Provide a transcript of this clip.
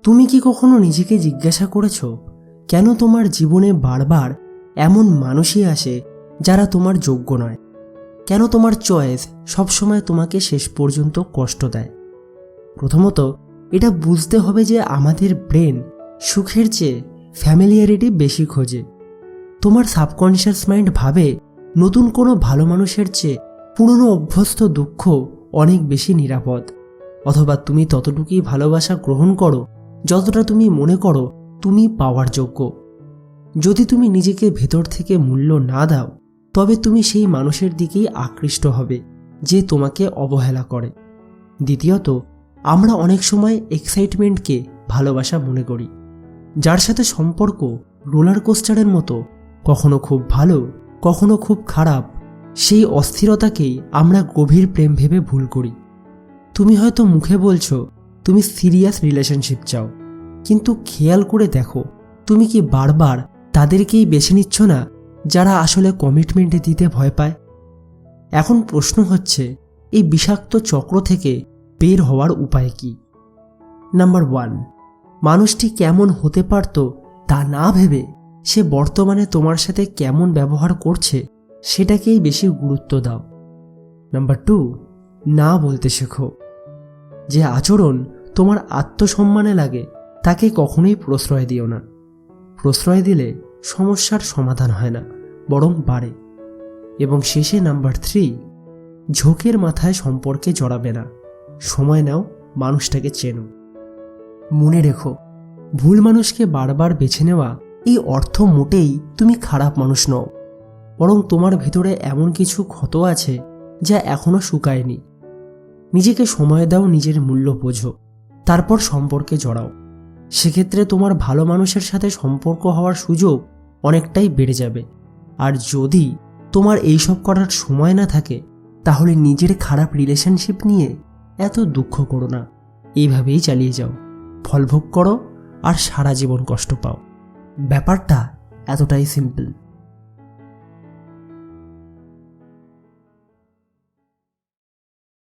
তুমি কি কখনো নিজেকে জিজ্ঞাসা করেছো কেন তোমার জীবনে বারবার এমন মানুষই আসে যারা তোমার যোগ্য নয়? কেন তোমার চয়েস সবসময় তোমাকে শেষ পর্যন্ত কষ্ট দেয়? প্রথমত, এটা বুঝতে হবে যে আমাদের ব্রেন সুখের চেয়ে ফ্যামিলিয়ারিটি বেশি খোঁজে। তোমার সাবকনশিয়াস মাইন্ড ভাবে নতুন কোনো ভালো মানুষের চেয়ে পুরনো অভ্যস্ত দুঃখ অনেক বেশি নিরাপদ। অথবা তুমি ততটুকুই ভালোবাসা গ্রহণ করো যতটা তুমি মনে করো তুমি পাওয়ার যোগ্য। যদি তুমি নিজেকে ভেতর থেকে মূল্য না দাও, তবে তুমি সেই মানুষের দিকেই আকৃষ্ট হবে যে তোমাকে অবহেলা করে। দ্বিতীয়ত, আমরা অনেক সময় এক্সাইটমেন্টকে ভালোবাসা মনে করি, যার সাথে সম্পর্ক রোলার কোস্টারের মতো, কখনো খুব ভালো কখনো খুব খারাপ। সেই অস্থিরতাকেই আমরা গভীর প্রেম ভেবে ভুল করি। তুমি হয়তো মুখে বলছো তুমি সিরিয়াস রিলেশনশিপ চাও, কিন্তু খেয়াল করে দেখো তুমি কি বারবার তাদেরকেই বেছে নিচ্ছ না যারা আসলে কমিটমেন্ট দিতে ভয় পায়? এখন প্রশ্ন হচ্ছে, এই বিষাক্ত চক্র থেকে বের হওয়ার উপায় কি? নাম্বার 1, মানুষটি কেমন হতে পারত তা না ভেবে সে বর্তমানে তোমার সাথে কেমন ব্যবহার করছে সেটাকেই বেশি গুরুত্ব দাও। নাম্বার 2, না বলতে শেখো। যে আচরণ তোমার আত্মসম্মানে লাগে তাকে কখনোই প্রশ্রয় দিও না। প্রশ্রয় দিলে সমস্যার সমাধান হয় না, বরং বাড়ে। এবং শেষে নাম্বার 3, ঝোঁকের মাথায় সম্পর্কে জড়াবে না। সময় নাও, মানুষটাকে চেনো। মনে রেখো, ভুল মানুষকে বারবার বেছে নেওয়া এই অর্থ মোটেই তুমি খারাপ মানুষ নও, বরং তোমার ভিতরে এমন কিছু ক্ষত আছে যা এখনো শুকায়নি। নিজেকে সময় দাও, নিজের মূল্য বোঝো, তারপর সম্পর্কে জড়াও। সেক্ষেত্রে তোমার ভালো মানুষের সাথে সম্পর্ক হওয়ার সুযোগ অনেকটাই বেড়ে যাবে। আর যদি তোমার এইসব করার সময় না থাকে, তাহলে নিজের খারাপ রিলেশনশিপ নিয়ে এত দুঃখ করো না। এইভাবেই চালিয়ে যাও, ফলভোগ করো আর সারা জীবন কষ্ট পাও। ব্যাপারটা এতটাই সিম্পল।